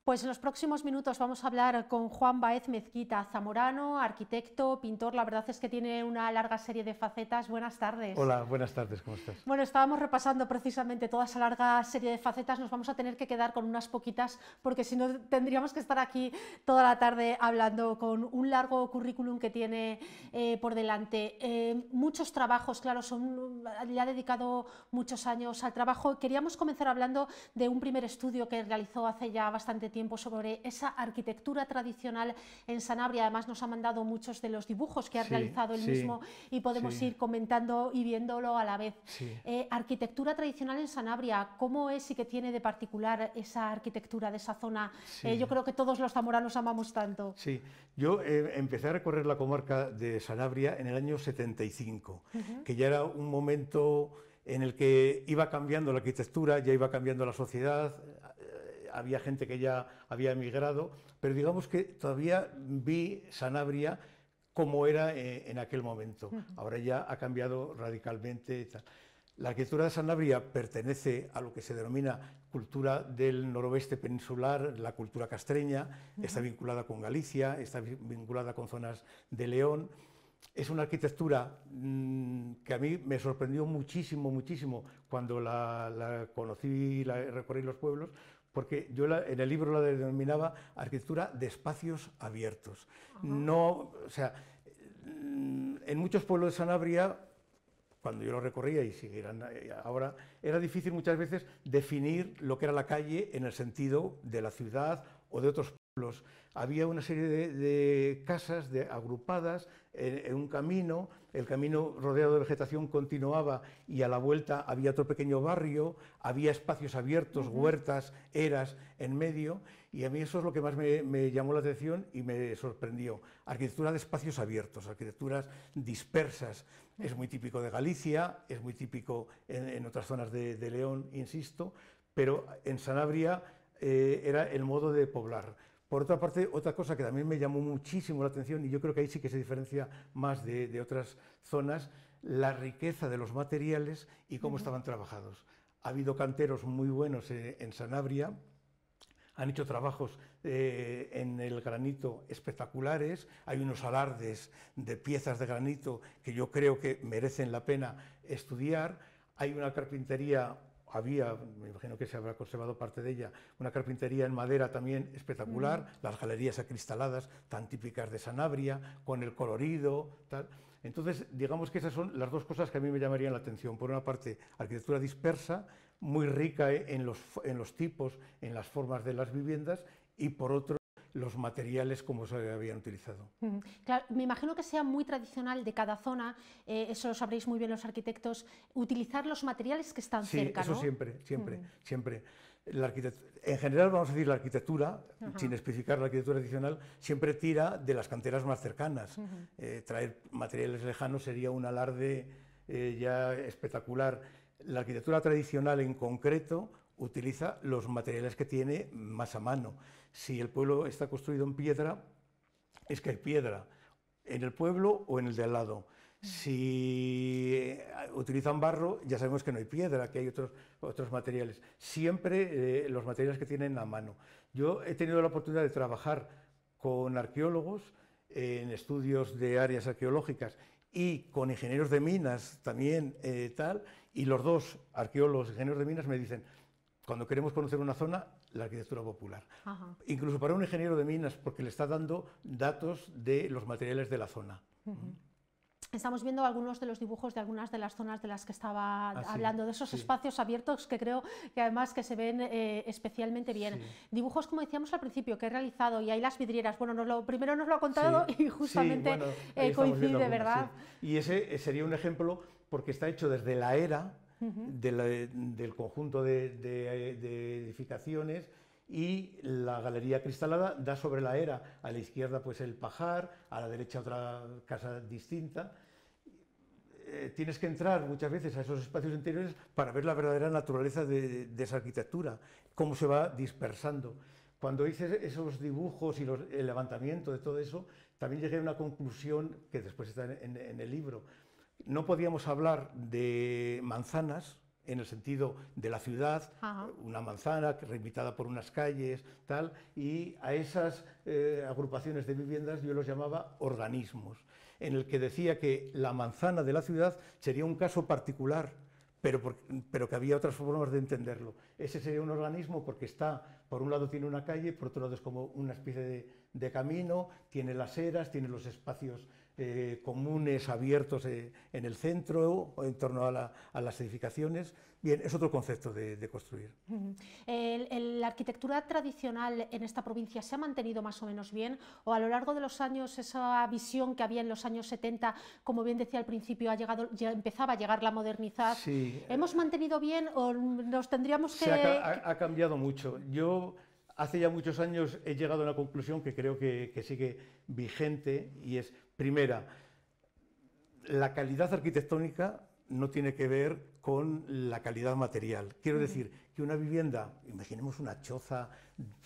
Pues en los próximos minutos vamos a hablar con Juan Baez Mezquita, zamorano, arquitecto, pintor. La verdad es que tiene una larga serie de facetas. Buenas tardes. Hola, buenas tardes, ¿cómo estás? Bueno, estábamos repasando precisamente toda esa larga serie de facetas. Nos vamos a tener que quedar con unas poquitas porque si no tendríamos que estar aquí toda la tarde hablando, con un largo currículum que tiene por delante. Muchos trabajos, claro, le ha dedicado muchos años al trabajo. Queríamos comenzar hablando de un primer estudio que realizó hace ya bastante tiempo sobre esa arquitectura tradicional en Sanabria. Además nos ha mandado muchos de los dibujos que ha realizado él mismo y podemos ir comentando y viéndolo a la vez. Arquitectura tradicional en Sanabria, ¿cómo es y qué tiene de particular esa arquitectura de esa zona? Yo creo que todos los zamoranos amamos tanto. Sí, yo empecé a recorrer la comarca de Sanabria en el año 75, que ya era un momento en el que iba cambiando la arquitectura, ya iba cambiando la sociedad. Había gente que ya había emigrado, pero digamos que todavía vi Sanabria como era en aquel momento. Ahora ya ha cambiado radicalmente. La arquitectura de Sanabria pertenece a lo que se denomina cultura del noroeste peninsular, la cultura castreña, está vinculada con Galicia, está vinculada con zonas de León. Es una arquitectura que a mí me sorprendió muchísimo, muchísimo cuando la conocí y la recorrí los pueblos, porque yo en el libro la denominaba arquitectura de espacios abiertos. No, o sea, en muchos pueblos de Sanabria, cuando yo lo recorría y siguieran ahora, era difícil muchas veces definir lo que era la calle en el sentido de la ciudad o de otros pueblos. Había una serie de casas agrupadas en un camino, el camino rodeado de vegetación continuaba y a la vuelta había otro pequeño barrio, había espacios abiertos, huertas, eras en medio, y a mí eso es lo que más me llamó la atención y me sorprendió. Arquitectura de espacios abiertos, arquitecturas dispersas. Es muy típico de Galicia, es muy típico en otras zonas de León, insisto, pero en Sanabria era el modo de poblar. Por otra parte, otra cosa que también me llamó muchísimo la atención, y yo creo que ahí sí que se diferencia más de otras zonas, la riqueza de los materiales y cómo estaban trabajados. Ha habido canteros muy buenos en Sanabria, han hecho trabajos en el granito espectaculares, hay unos alardes de piezas de granito que yo creo que merecen la pena estudiar, hay una carpintería. Me imagino que se habrá conservado parte de ella, una carpintería en madera también espectacular, las galerías acristaladas tan típicas de Sanabria, con el colorido, tal. Entonces, digamos que esas son las dos cosas que a mí me llamarían la atención. Por una parte, arquitectura dispersa, muy rica en los tipos, en las formas de las viviendas, y por otro, los materiales como se habían utilizado. Claro, me imagino que sea muy tradicional de cada zona, eso lo sabréis muy bien los arquitectos, utilizar los materiales que están cerca, eso ¿no? siempre, siempre, siempre. En general, vamos a decir, la arquitectura, sin especificar la arquitectura tradicional, siempre tira de las canteras más cercanas. Traer materiales lejanos sería un alarde ya espectacular. La arquitectura tradicional en concreto utiliza los materiales que tiene más a mano. Si el pueblo está construido en piedra, es que hay piedra en el pueblo o en el de al lado. Si utilizan barro, ya sabemos que no hay piedra, que hay otros materiales. Siempre los materiales que tienen a mano. Yo he tenido la oportunidad de trabajar con arqueólogos en estudios de áreas arqueológicas y con ingenieros de minas también, y los dos arqueólogos y ingenieros de minas me dicen: cuando queremos conocer una zona, la arquitectura popular. Incluso para un ingeniero de minas, porque le está dando datos de los materiales de la zona. Estamos viendo algunos de los dibujos de algunas de las zonas de las que estaba hablando, de esos espacios abiertos que creo que además que se ven especialmente bien. Dibujos, como decíamos al principio, que he realizado, y hay las vidrieras. Bueno, primero nos lo ha contado y justamente coincide, ¿verdad? Y ese sería un ejemplo porque está hecho desde la era del conjunto de edificaciones, y la galería acristalada da sobre la era, a la izquierda pues el pajar, a la derecha otra casa distinta. Tienes que entrar muchas veces a esos espacios interiores para ver la verdadera naturaleza de esa arquitectura, cómo se va dispersando. Cuando hice esos dibujos y el levantamiento de todo eso, también llegué a una conclusión que después está en el libro. No podíamos hablar de manzanas en el sentido de la ciudad, una manzana relimitada por unas calles, tal, y a esas agrupaciones de viviendas yo los llamaba organismos, en el que decía que la manzana de la ciudad sería un caso particular, pero que había otras formas de entenderlo. Ese sería un organismo porque está, por un lado tiene una calle, por otro lado es como una especie de camino, tiene las eras, tiene los espacios comunes, abiertos en el centro, o en torno a las edificaciones. Bien, es otro concepto de construir. ¿La arquitectura tradicional en esta provincia se ha mantenido más o menos bien? ¿O a lo largo de los años esa visión que había en los años 70, como bien decía al principio, ya empezaba a llegar la modernidad? Sí, ¿Hemos mantenido bien o nos tendríamos que...? Ha cambiado mucho. Yo hace ya muchos años he llegado a una conclusión que creo que sigue vigente, y es, primera, la calidad arquitectónica no tiene que ver con la calidad material. Quiero decir que una vivienda, imaginemos una choza,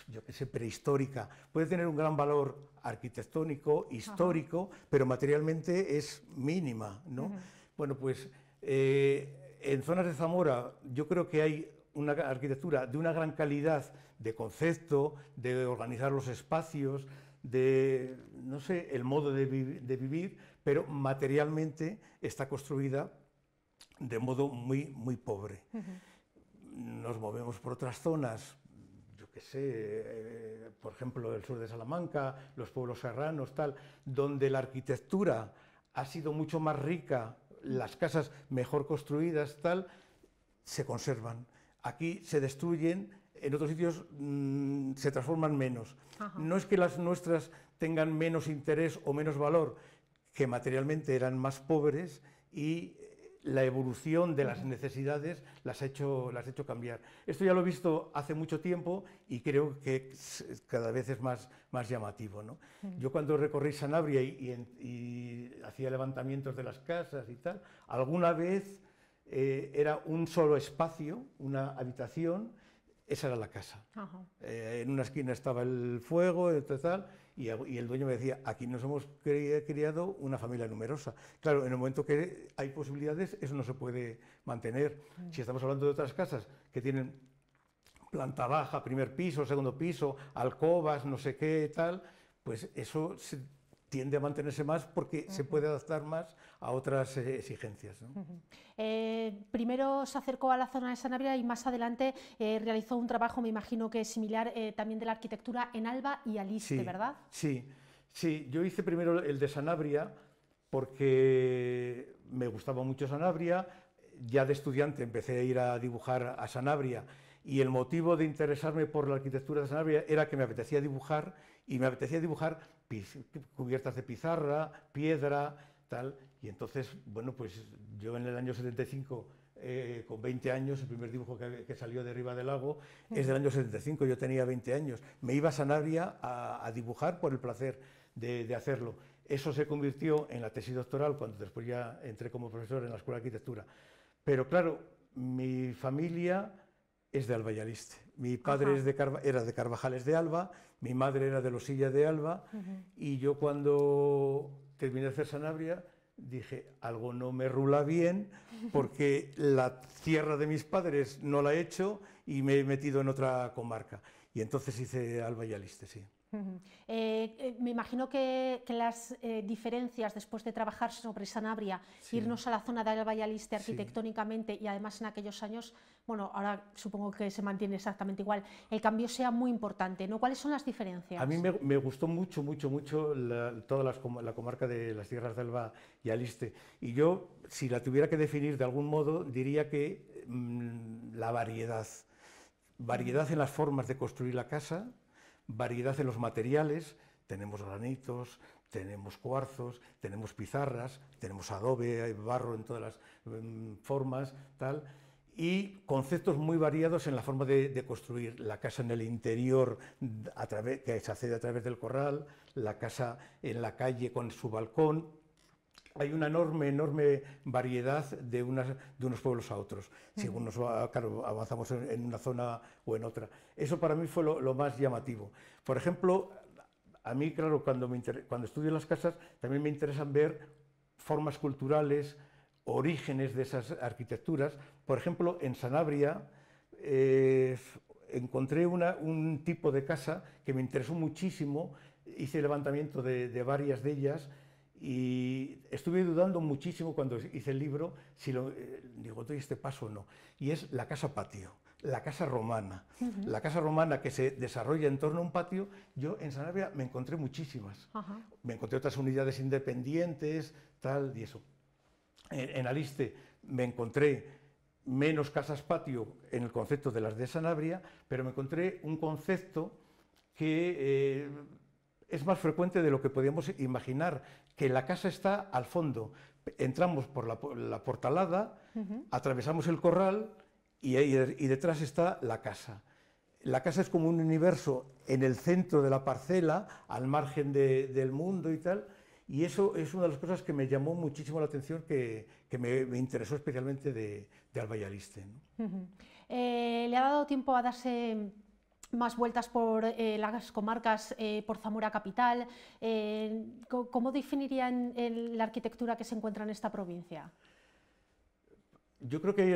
yo qué sé, prehistórica, puede tener un gran valor arquitectónico, histórico, pero materialmente es mínima, ¿no? Bueno, pues en zonas de Zamora yo creo que hay una arquitectura de una gran calidad de concepto, de organizar los espacios, de, no sé, el modo de vivir, pero materialmente está construida de modo muy pobre. Nos movemos por otras zonas, yo qué sé, por ejemplo, el sur de Salamanca, los pueblos serranos, tal, donde la arquitectura ha sido mucho más rica, las casas mejor construidas, tal, se conservan. Aquí se destruyen, en otros sitios se transforman menos. No es que las nuestras tengan menos interés o menos valor, que materialmente eran más pobres, y la evolución de las necesidades las ha hecho cambiar. Esto ya lo he visto hace mucho tiempo y creo que cada vez es más llamativo, ¿no? Yo cuando recorrí Sanabria y hacía levantamientos de las casas y tal, alguna vez era un solo espacio, una habitación, esa era la casa. En una esquina estaba el fuego, tal, y el dueño me decía, aquí nos hemos criado una familia numerosa. Claro, en el momento que hay posibilidades, eso no se puede mantener. Si estamos hablando de otras casas que tienen planta baja, primer piso, segundo piso, alcobas, no sé qué, tal, pues eso tiende a mantenerse más porque se puede adaptar más a otras exigencias, ¿no? Primero se acercó a la zona de Sanabria y más adelante realizó un trabajo, me imagino que similar, también de la arquitectura en Alba y Aliste, ¿verdad? Sí, yo hice primero el de Sanabria porque me gustaba mucho Sanabria. Ya de estudiante empecé a ir a dibujar a Sanabria, y el motivo de interesarme por la arquitectura de Sanabria era que me apetecía dibujar, y me apetecía dibujar cubiertas de pizarra, piedra, tal, y entonces, bueno, pues yo en el año 75, con 20 años, el primer dibujo que salió de Riva del Lago es del año 75, yo tenía 20 años, me iba a Sanabria a dibujar por el placer de hacerlo. Eso se convirtió en la tesis doctoral cuando después ya entré como profesor en la Escuela de Arquitectura. Pero claro, mi familia es de Alba y Aliste. Mi padre era de Carvajales de Alba, mi madre era de Losilla de Alba, y yo cuando terminé de hacer Sanabria dije, algo no me rula bien, porque la tierra de mis padres no la he hecho y me he metido en otra comarca. Y entonces hice Alba y Aliste, sí. Me imagino que las diferencias después de trabajar sobre Sanabria, irnos a la zona de Alba y Aliste arquitectónicamente y además en aquellos años, bueno, ahora supongo que se mantiene exactamente igual, el cambio sea muy importante, ¿no? ¿Cuáles son las diferencias? A mí me gustó mucho toda la comarca de las tierras de Alba y Aliste, y yo, si la tuviera que definir de algún modo, diría que la variedad en las formas de construir la casa, variedad en los materiales. Tenemos granitos, tenemos cuarzos, tenemos pizarras, tenemos adobe, barro en todas las formas, tal, y conceptos muy variados en la forma de construir la casa en el interior, que se accede a través del corral, la casa en la calle con su balcón. Hay una enorme variedad de unos pueblos a otros, según claro, avanzamos en una zona o en otra. Eso para mí fue lo más llamativo. Por ejemplo, a mí, claro, cuando estudio las casas, también me interesan ver formas culturales orígenes de esas arquitecturas. Por ejemplo, en Sanabria encontré un tipo de casa que me interesó muchísimo, hice levantamiento de varias de ellas y estuve dudando muchísimo cuando hice el libro si digo, doy este paso o no. Y es la casa patio, la casa romana. La casa romana que se desarrolla en torno a un patio. Yo en Sanabria me encontré muchísimas. Me encontré otras unidades independientes, tal y eso. En Aliste me encontré menos casas patio en el concepto de las de Sanabria, pero me encontré un concepto que es más frecuente de lo que podíamos imaginar, que la casa está al fondo. Entramos por la portalada, atravesamos el corral y detrás está la casa. La casa es como un universo en el centro de la parcela, al margen del mundo y tal, y eso es una de las cosas que me llamó muchísimo la atención, que me interesó especialmente de Alba y Aliste, ¿no? ¿Le ha dado tiempo a darse más vueltas por las comarcas, por Zamora capital? ¿Cómo definirían la arquitectura que se encuentra en esta provincia? Yo creo que hay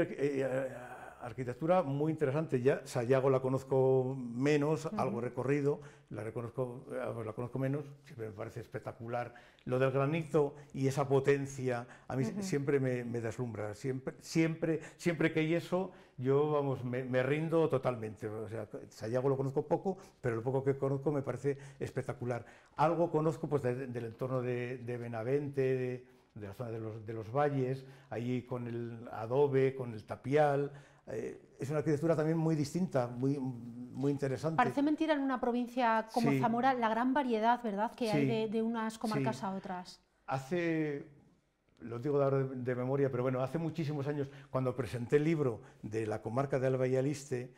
arquitectura muy interesante. Ya Sayago la conozco menos, algo recorrido, la conozco menos, siempre me parece espectacular. Lo del granito y esa potencia a mí siempre me deslumbra. Siempre que hay eso, yo vamos, me rindo totalmente. O sea, Sayago lo conozco poco, pero lo poco que conozco me parece espectacular. Algo conozco pues del entorno de Benavente, de la zona de los valles, allí con el adobe, con el tapial. Es una arquitectura también muy distinta, muy interesante. Parece mentira en una provincia como Zamora la gran variedad, ¿verdad?, que hay de unas comarcas a otras. Lo digo ahora de memoria, pero bueno, hace muchísimos años, cuando presenté el libro de la comarca de Alba y Aliste,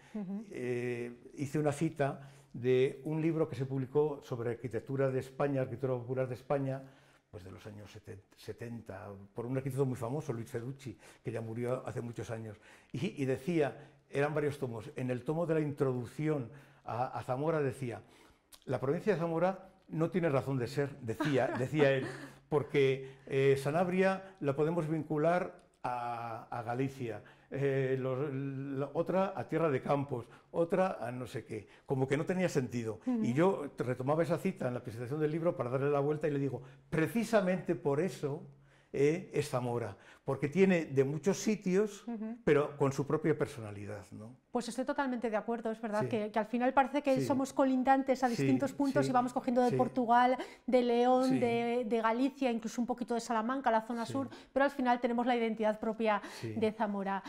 hice una cita de un libro que se publicó sobre arquitectura de España, arquitectura popular de España, pues de los años 70, por un arquitecto muy famoso, Luis Feducci, que ya murió hace muchos años. Y decía, eran varios tomos, en el tomo de la introducción a Zamora decía, la provincia de Zamora no tiene razón de ser, decía él, porque Sanabria la podemos vincular a Galicia, otra a Tierra de Campos, otra a no sé qué, como que no tenía sentido. Y yo retomaba esa cita en la presentación del libro para darle la vuelta y le digo, precisamente por eso es Zamora, porque tiene de muchos sitios, pero con su propia personalidad, ¿no? Pues estoy totalmente de acuerdo, es verdad que al final parece que somos colindantes a distintos puntos y vamos cogiendo de Portugal, de León, de Galicia, incluso un poquito de Salamanca, la zona sur, pero al final tenemos la identidad propia de Zamora.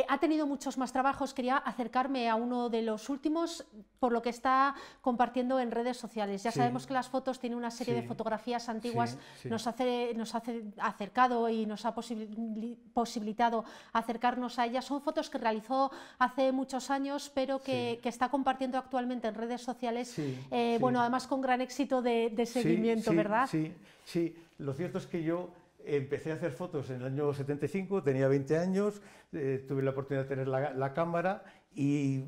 Ha tenido muchos más trabajos, quería acercarme a uno de los últimos, por lo que está compartiendo en redes sociales. Ya sabemos que las fotos tienen una serie de fotografías antiguas, nos hace acercado y nos ha posibilitado acercarnos a ellas. Son fotos que realizó hace muchos años, pero que está compartiendo actualmente en redes sociales, bueno, además con gran éxito de seguimiento, ¿verdad? Sí, lo cierto es que yo empecé a hacer fotos en el año 75, tenía 20 años, tuve la oportunidad de tener la cámara y,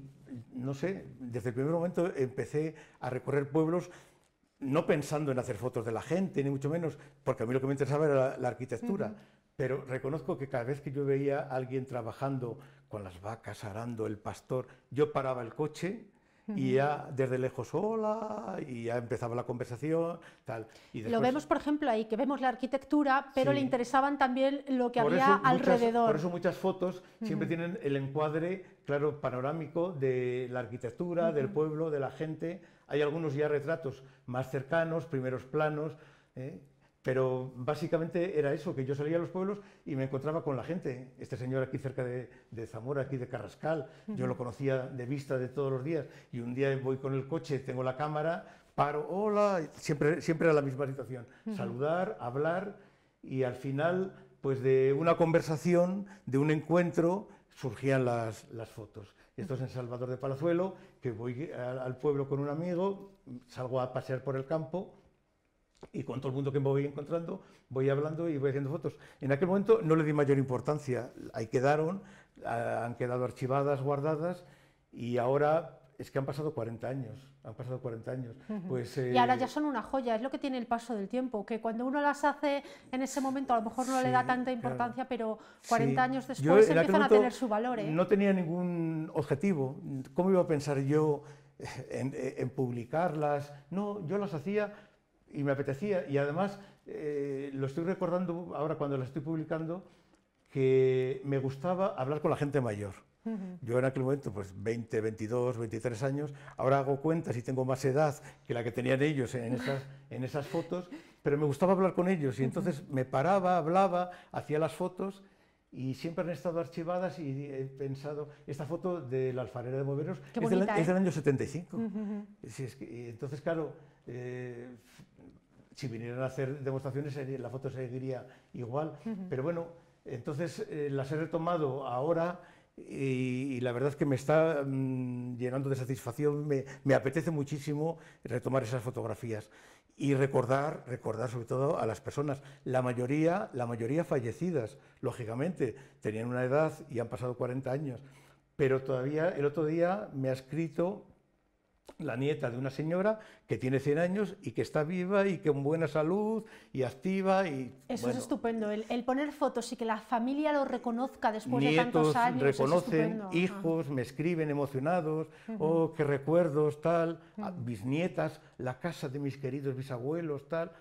no sé, desde el primer momento empecé a recorrer pueblos, no pensando en hacer fotos de la gente, ni mucho menos, porque a mí lo que me interesaba era la arquitectura. Pero reconozco que cada vez que yo veía a alguien trabajando con las vacas, arando, el pastor, yo paraba el coche y ya desde lejos, hola, y ya empezaba la conversación, tal. Y después, lo vemos, por ejemplo, ahí, que vemos la arquitectura, pero le interesaban también lo que había alrededor. Por eso muchas fotos siempre tienen el encuadre, claro, panorámico de la arquitectura, del pueblo, de la gente. Hay algunos ya retratos más cercanos, primeros planos, pero básicamente era eso, que yo salía a los pueblos y me encontraba con la gente. Este señor aquí cerca de Zamora, aquí de Carrascal, yo lo conocía de vista de todos los días, y un día voy con el coche, tengo la cámara, paro, hola, siempre era la misma situación, saludar, hablar, y al final, pues de una conversación, de un encuentro, surgían las fotos. Esto es en Salvador de Palazuelo, que voy al pueblo con un amigo, salgo a pasear por el campo, y con todo el mundo que me voy encontrando, voy hablando y voy haciendo fotos. En aquel momento no le di mayor importancia, ahí quedaron, han quedado archivadas, guardadas, y ahora Es que han pasado 40 años, han pasado 40 años. Pues, y ahora ya son una joya, es lo que tiene el paso del tiempo, que cuando uno las hace en ese momento a lo mejor no le da tanta importancia, pero 40 años después empiezan a tener su valor. No tenía ningún objetivo. ¿Cómo iba a pensar yo en publicarlas? No, yo las hacía y me apetecía, y además lo estoy recordando ahora cuando las estoy publicando, que me gustaba hablar con la gente mayor. Yo en aquel momento, pues 20, 22, 23 años, ahora hago cuentas y tengo más edad que la que tenían ellos en esas fotos, pero me gustaba hablar con ellos y entonces me paraba, hablaba, hacía las fotos y siempre han estado archivadas y he pensado, esta foto de la alfarera de Boveros es del año 75. Entonces, claro, si vinieran a hacer demostraciones la foto seguiría igual, pero bueno, entonces las he retomado ahora. Y la verdad es que me está llenando de satisfacción, me apetece muchísimo retomar esas fotografías y recordar sobre todo a las personas, la mayoría fallecidas, lógicamente, tenían una edad y han pasado 40 años, pero todavía el otro día me ha escrito la nieta de una señora que tiene 100 años y que está viva y con buena salud y activa. Y, eso es estupendo, el poner fotos y que la familia lo reconozca después de tantos años. Reconocen, hijos me escriben emocionados, oh, qué recuerdos, tal, bisnietas, la casa de mis queridos bisabuelos, tal.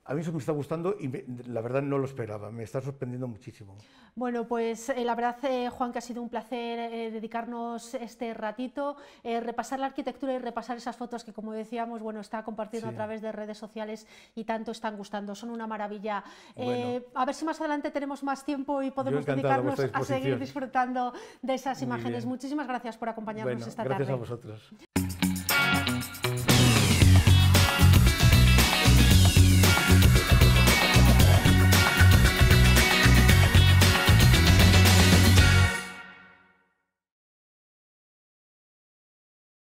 A mí eso me está gustando y la verdad no lo esperaba, me está sorprendiendo muchísimo. Bueno, pues la verdad, Juan, que ha sido un placer dedicarnos este ratito, repasar la arquitectura y repasar esas fotos que, como decíamos, bueno, está compartiendo a través de redes sociales y tanto están gustando, son una maravilla. Bueno, a ver si más adelante tenemos más tiempo y podemos dedicarnos a seguir disfrutando de esas imágenes. Muchísimas gracias por acompañarnos esta tarde. Gracias a vosotros.